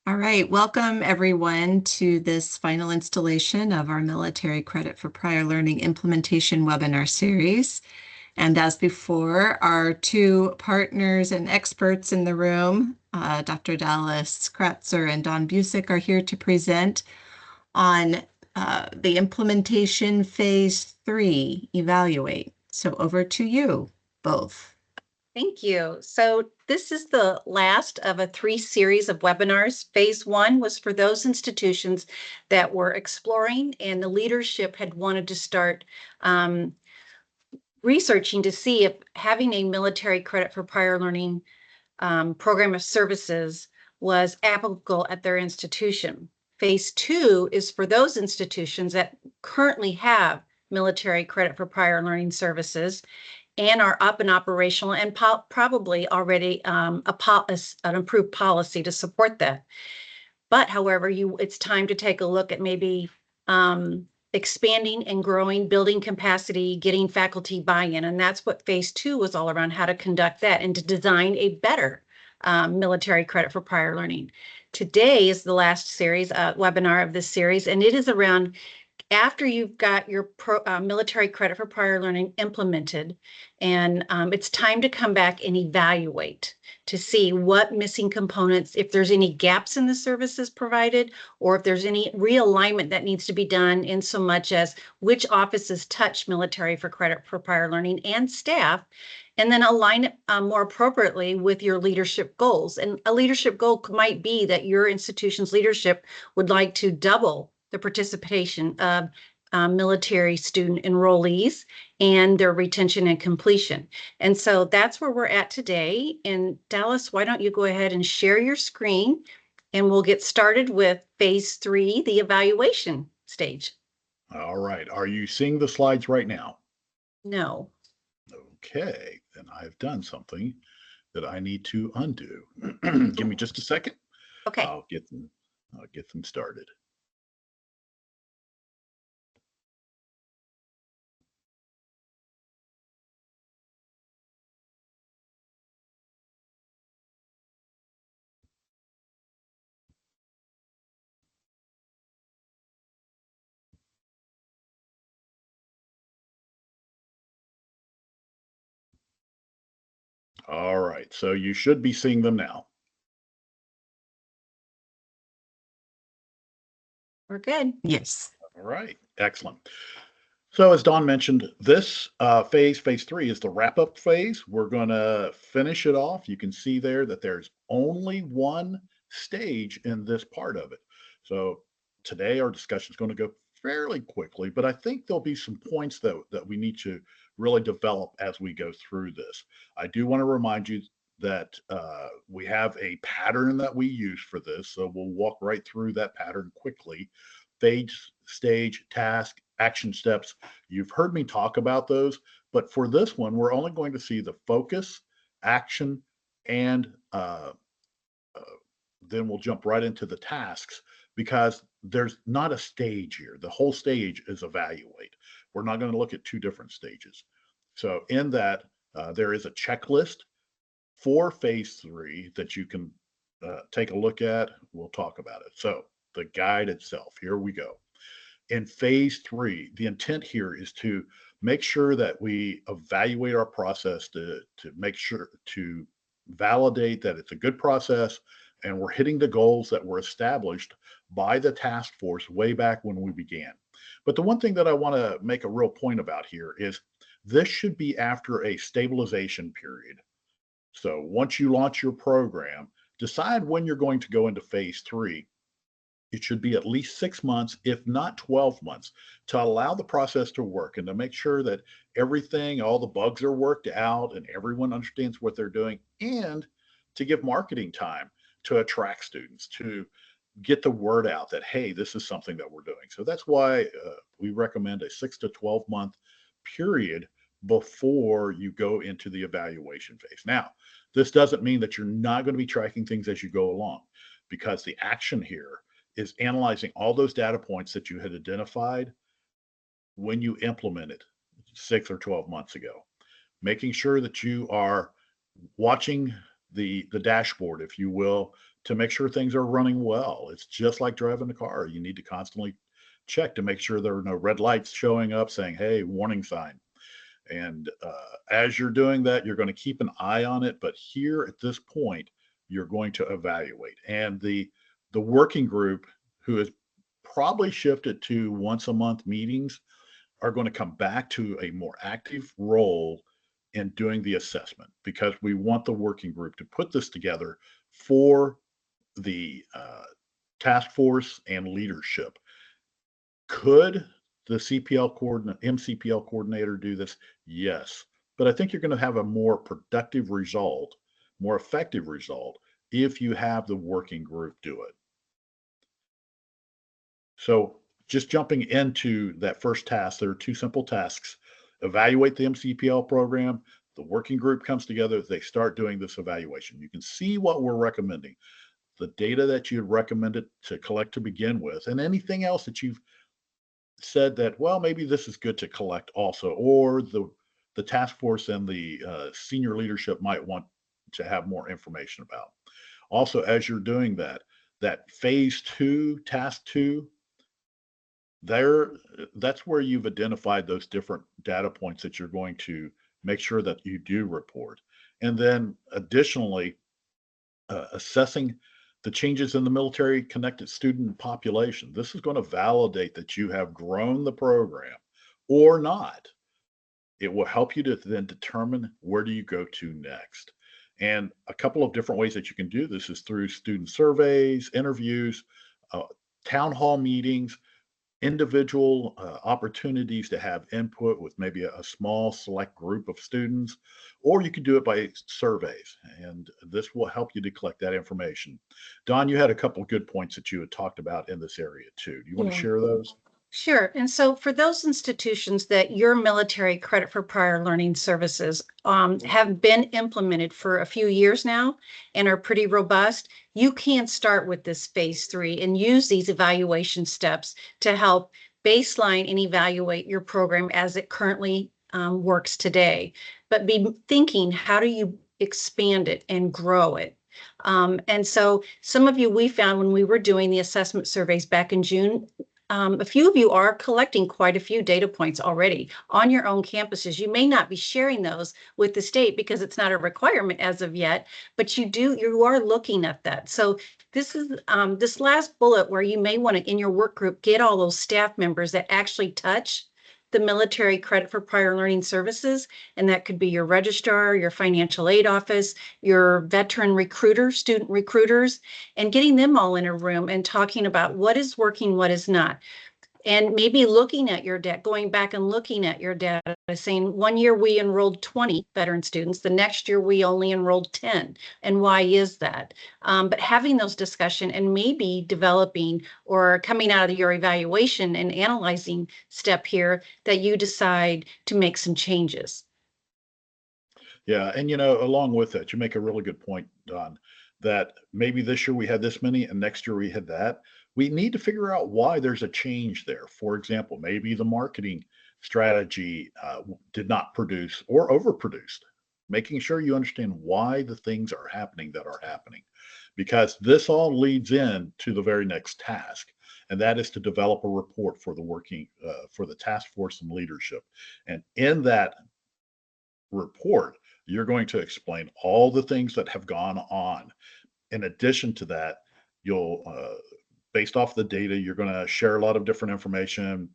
All right, welcome everyone to this final installation of our Military Credit for Prior Learning Implementation webinar series. And as before, our two partners and experts in the room, Dr. Dallas Kratzer and Don Busick, are here to present on the implementation phase 3, evaluate. So over to you both. Thank you. So this is the last of a 3 series of webinars. Phase 1 was for those institutions that were exploring and the leadership had wanted to start researching to see if having a military credit for prior learning program of services was applicable at their institution. Phase 2 is for those institutions that currently have military credit for prior learning services and are up and operational and probably already an improved policy to support that. But however, it's time to take a look at maybe expanding and growing, building capacity, getting faculty buy-in. And that's what phase 2 was all around, how to conduct that and to design a better military credit for prior learning. Today is the last series, webinar of this series, and it is around after you've got your military credit for prior learning implemented, and it's time to come back and evaluate to see what missing components, if there's any gaps in the services provided, or if there's any realignment that needs to be done in so much as which offices touch military for credit for prior learning and staff, and then align it more appropriately with your leadership goals. And a leadership goal might be that your institution's leadership would like to double the participation of military student enrollees and their retention and completion. And so that's where we're at today. And Dallas, why don't you go ahead and share your screen and we'll get started with phase 3, the evaluation stage. All right. Are you seeing the slides right now? No. Okay, then I've done something that I need to undo. Give me just a second. Okay. I'll get them started. All right, so you should be seeing them now. We're good. Yes. All right, excellent. So as Dawn mentioned, this phase 3, is the wrap-up phase. We're going to finish it off. You can see there that there's only one stage in this part of it. So today our discussion is going to go fairly quickly, but I think there'll be some points that we need to really develop as we go through this. I do want to remind you that we have a pattern that we use for this, so we'll walk right through that pattern quickly. Phase, stage, task, action steps. You've heard me talk about those, but for this one, we're only going to see the focus, action, and then we'll jump right into the tasks because there's not a stage here. The whole stage is evaluate. We're not going to look at 2 different stages. So in that, there is a checklist for phase 3 that you can take a look at. We'll talk about it. So the guide itself, here we go. In phase 3, the intent here is to make sure that we evaluate our process to make sure to validate that it's a good process and we're hitting the goals that were established by the task force way back when we began. But the one thing that I want to make a real point about here is this should be after a stabilization period. So once you launch your program, decide when you're going to go into phase 3. It should be at least 6 months, if not 12 months, to allow the process to work and to make sure that everything, all the bugs are worked out and everyone understands what they're doing, and to give marketing time to attract students, to get the word out that, hey, this is something that we're doing. So that's why we recommend a 6 to 12 month period before you go into the evaluation phase. Now, this doesn't mean that you're not going to be tracking things as you go along, because the action here is analyzing all those data points that you had identified when you implemented 6 or 12 months ago, making sure that you are watching the dashboard, if you will, to make sure things are running well. It's just like driving a car. You need to constantly check to make sure there are no red lights showing up saying, hey, warning sign. And as you're doing that, you're going to keep an eye on it. But here at this point, you're going to evaluate. And the working group, who has probably shifted to once a month meetings, are going to come back to a more active role in doing the assessment, because we want the working group to put this together for the task force and leadership. Could the CPL coordinator, MCPL coordinator do this? Yes. But I think you're going to have a more productive result, more effective result, if you have the working group do it. So just jumping into that first task, there are two simple tasks. Evaluate the MCPL program. The working group comes together. They start doing this evaluation. You can see what we're recommending, the data that you had recommended to collect to begin with, and anything else that you've said that, well, maybe this is good to collect also, or the task force and the senior leadership might want to have more information about. Also, as you're doing that, that phase two, task two, there, that's where you've identified those different data points that you're going to make sure that you do report. And then additionally, assessing the changes in the military connected student population. This is going to validate that you have grown the program or not. It will help you to then determine where do you go to next. And a couple of different ways that you can do this is through student surveys, interviews, uh, town hall meetings, individual opportunities to have input with maybe a small select group of students, or you can do it by surveys, and this will help you to collect that information. Don, you had a couple of good points that you had talked about in this area too. Do you want to Yeah. share those? Sure. And so for those institutions that your military credit for prior learning services have been implemented for a few years now and are pretty robust, you can start with this phase three and use these evaluation steps to help baseline and evaluate your program as it currently works today. But be thinking, how do you expand it and grow it? And so some of you, we found when we were doing the assessment surveys back in June, a few of you are collecting quite a few data points already on your own campuses. You may not be sharing those with the state because it's not a requirement as of yet, but you are looking at that. So this is this last bullet where you may want to, in your work group, get all those staff members that actually touch the military credit for prior learning services. And that could be your registrar, your financial aid office, your veteran recruiter, student recruiters, and getting them all in a room and talking about what is working, what is not. And maybe looking at your data, going back and looking at your data, saying 1 year we enrolled 20 veteran students, the next year we only enrolled 10. And why is that? But having those discussions and maybe developing or coming out of your evaluation and analyzing step here that you decide to make some changes. Yeah, and along with that, you make a really good point, Don, that maybe this year we had this many and next year we had that. We need to figure out why there's a change there. For example, maybe the marketing strategy did not produce or overproduced. Making sure you understand why the things are happening that are happening, because this all leads in to the very next task, and that is to develop a report for the for the task force and leadership. And in that report, you're going to explain all the things that have gone on. In addition to that, you'll, based off the data, you're going to share a lot of different information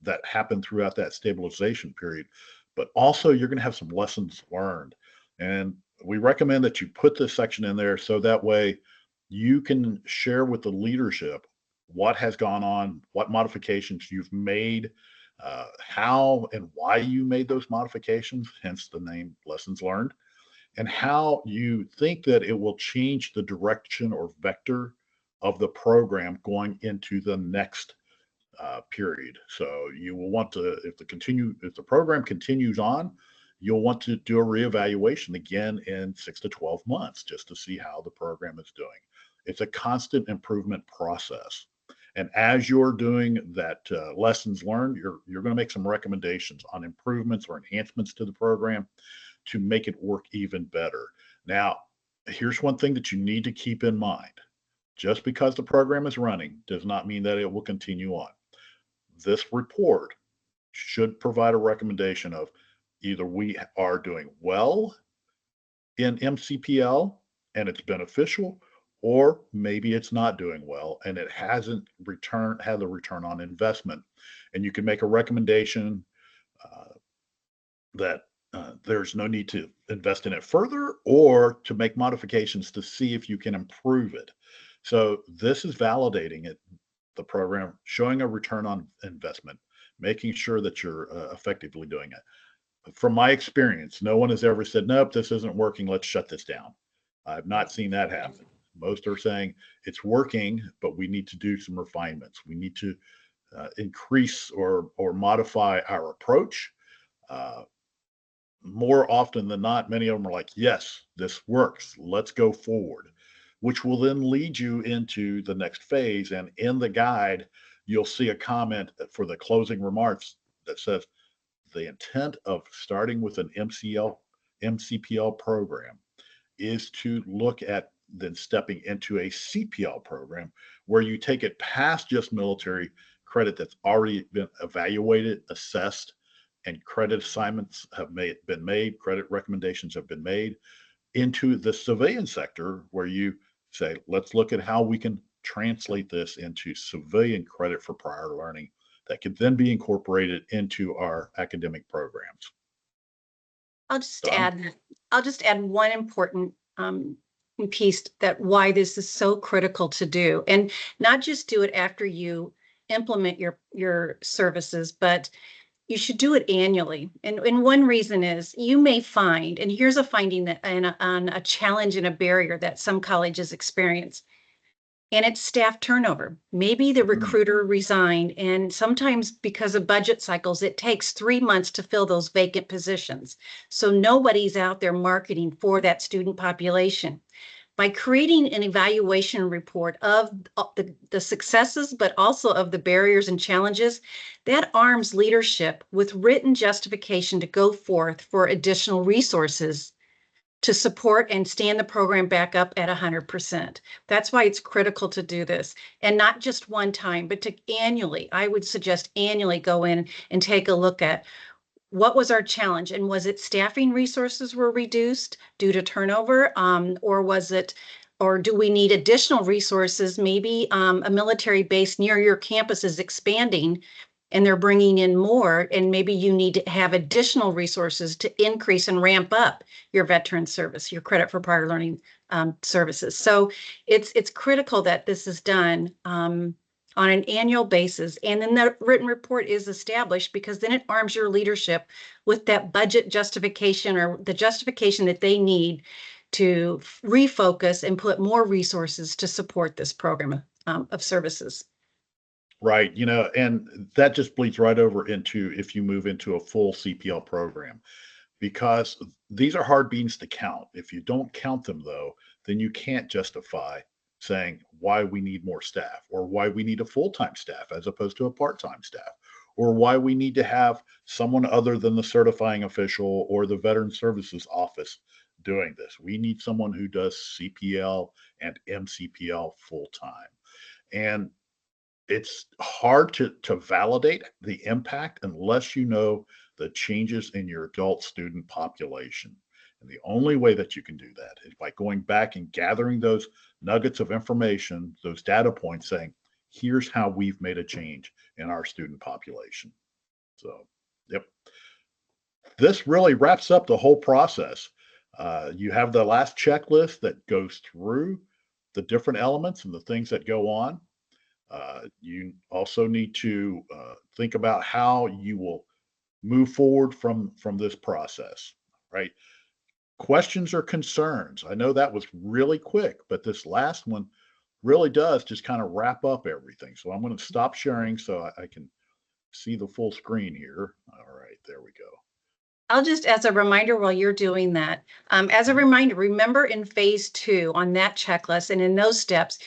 that happened throughout that stabilization period, but also you're going to have some lessons learned. And we recommend that you put this section in there so that way you can share with the leadership what has gone on, what modifications you've made, how and why you made those modifications, hence the name Lessons Learned, and how you think that it will change the direction or vector of the program going into the next period. So you will want to, if the program continues on, you'll want to do a reevaluation again in 6 to 12 months just to see how the program is doing. It's a constant improvement process. And as you're doing that lessons learned, you're going to make some recommendations on improvements or enhancements to the program to make it work even better. Now, Here's one thing that you need to keep in mind. Just because the program is running does not mean that it will continue on. This report should provide a recommendation of either we are doing well in MCPL and it's beneficial, or maybe it's not doing well and it hasn't had the return on investment. And you can make a recommendation uh, that there's no need to invest in it further or to make modifications to see if you can improve it. So this is validating it, the program, showing a return on investment, making sure that you're effectively doing it. From my experience, no one has ever said, nope, this isn't working. Let's shut this down. I've not seen that happen. Most are saying it's working, but we need to do some refinements. We need to increase or modify our approach. Uh, More often than not, many of them are like, yes, this works. Let's go forward, which will then lead you into the next phase. And in the guide, you'll see a comment for the closing remarks that says the intent of starting with an MCPL program is to look at then stepping into a CPL program where you take it past just military credit that's already been evaluated, assessed, and credit assignments been made, credit recommendations have been made into the civilian sector where you say, let's look at how we can translate this into civilian credit for prior learning that could then be incorporated into our academic programs. I'll just Done? add, I'll just add one important piece that why this is so critical to do, and not just do it after you implement your services, but you should do it annually. And one reason is you may find, and here's a finding that on a challenge and a barrier that some colleges experience, and it's staff turnover. Maybe the recruiter resigned, and sometimes because of budget cycles, it takes 3 months to fill those vacant positions. So nobody's out there marketing for that student population. By creating an evaluation report of the successes, but also of the barriers and challenges, that arms leadership with written justification to go forth for additional resources to support and stand the program back up at 100%. That's why it's critical to do this, and not just one time, but to annually. I would suggest annually go in and take a look at what was our challenge, and was it staffing resources were reduced due to turnover, or do we need additional resources? Maybe a military base near your campus is expanding and they're bringing in more, and maybe you need to have additional resources to increase and ramp up your veteran service, your credit for prior learning services. So it's critical that this is done on an annual basis, and then the written report is established, because then it arms your leadership with that budget justification or the justification that they need to refocus and put more resources to support this program of services. Right. And that just bleeds right over into if you move into a full CPL program, because these are hard beans to count. If you don't count them, though, then you can't justify saying why we need more staff, or why we need a full-time staff as opposed to a part-time staff, or why we need to have someone other than the certifying official or the Veteran Services Office doing this. We need someone who does CPL and MCPL full-time. And it's hard to validate the impact unless you know the changes in your adult student population. And the only way that you can do that is by going back and gathering those nuggets of information, those data points, saying, here's how we've made a change in our student population. So, yep. This really wraps up the whole process. You have the last checklist that goes through the different elements and the things that go on. You also need to think about how you will move forward from this process, right? Questions or concerns. I know that was really quick, but this last one really does just kind of wrap up everything. So I'm going to stop sharing so I can see the full screen here. All right, there we go. I'll just, as a reminder while you're doing that, as a reminder, remember in phase 2 on that checklist and in those steps,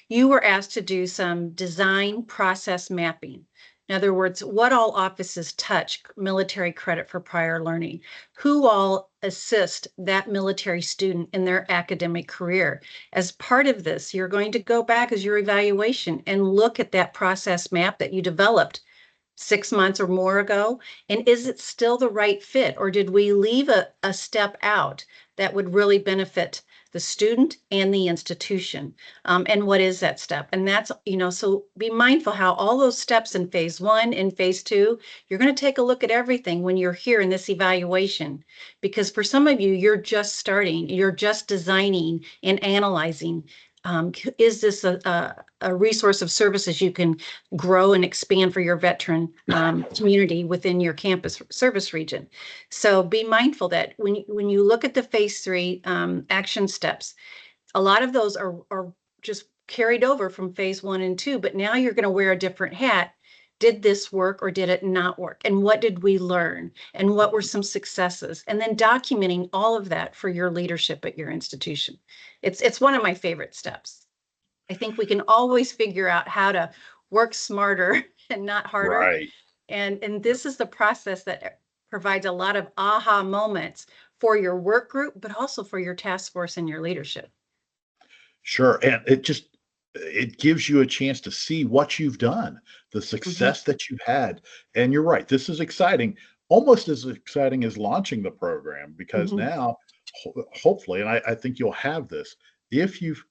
you were asked to do some design process mapping. In other words, what all offices touch military credit for prior learning? Who all assist that military student in their academic career? As part of this, you're going to go back as your evaluation and look at that process map that you developed 6 months or more ago? And is it still the right fit? Or did we leave a step out that would really benefit the student and the institution? And what is that step? And that's, so be mindful how all those steps in phase 1 and phase 2, you're going to take a look at everything when you're here in this evaluation. Because for some of you, you're just starting, you're just designing and analyzing. Is this a resource of services you can grow and expand for your veteran community within your campus service region? So be mindful that when you look at the phase 3 action steps, a lot of those are just carried over from phase 1 and 2, but now you're going to wear a different hat. Did this work or did it not work? And what did we learn? And what were some successes? And then documenting all of that for your leadership at your institution. It's one of my favorite steps. I think we can always figure out how to work smarter and not harder. Right. And this is the process that provides a lot of aha moments for your work group, but also for your task force and your leadership. Sure. And it gives you a chance to see what you've done, the success that you've had. And you're right, this is exciting, almost as exciting as launching the program, because now, hopefully, and I think you'll have this, if you've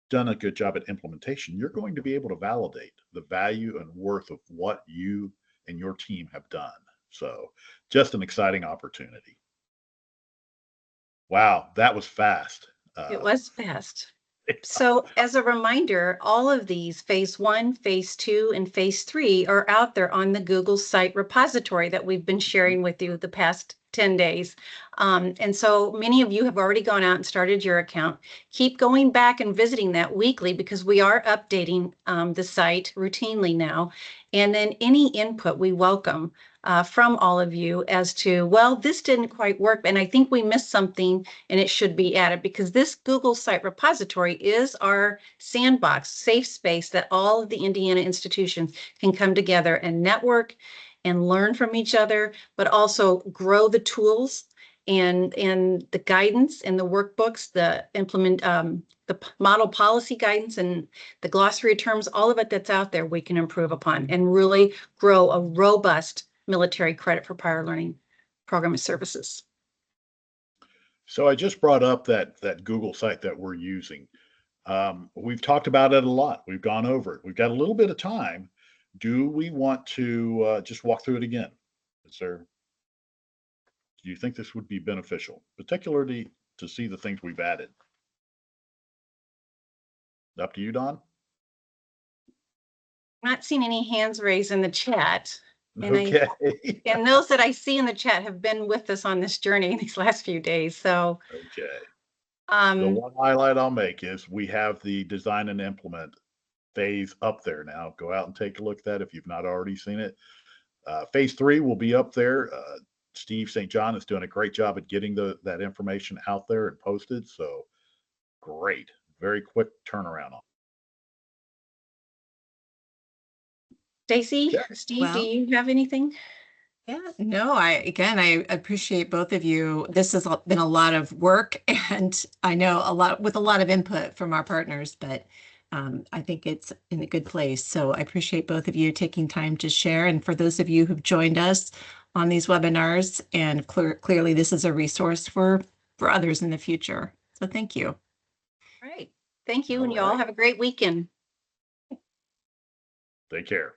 done a good job at implementation, you're going to be able to validate the value and worth of what you and your team have done. So just an exciting opportunity. Wow, that was fast. It was fast. So as a reminder, all of these phase 1, phase 2, and phase 3 are out there on the Google site repository that we've been sharing with you the past 10 days. And so many of you have already gone out and started your account. Keep going back and visiting that weekly, because we are updating the site routinely now. And then any input we welcome from all of you as to, well, this didn't quite work, and I think we missed something and it should be added, because this Google site repository is our sandbox, safe space that all of the Indiana institutions can come together and network and learn from each other, but also grow the tools and the guidance and the workbooks, the model policy guidance and the glossary of terms, all of it that's out there we can improve upon and really grow a robust military credit for prior learning program and services. So I just brought up that Google site that we're using. We've talked about it a lot. We've gone over it. We've got a little bit of time. Do we want to just walk through it again? Do you think this would be beneficial, particularly to see the things we've added? Up to you, Don. I'm not seeing any hands raised in the chat. And Okay. and those that I see in the chat have been with us on this journey these last few days. So Okay. The one highlight I'll make is we have the design and implement phase up there now. Go out and take a look at that if you've not already seen it. Phase 3 will be up there. Steve St. John is doing a great job at getting that information out there and posted. So great. Very quick turnaround on. Stacy, Yeah. Steve, do you have anything? Yeah, no, I appreciate both of you. This has been a lot of work, and I know a lot of input from our partners, but I think it's in a good place. So I appreciate both of you taking time to share. And for those of you who've joined us on these webinars, and clearly this is a resource for others in the future. So thank you. All right. Thank you. All and you all right. have a great weekend. Take care.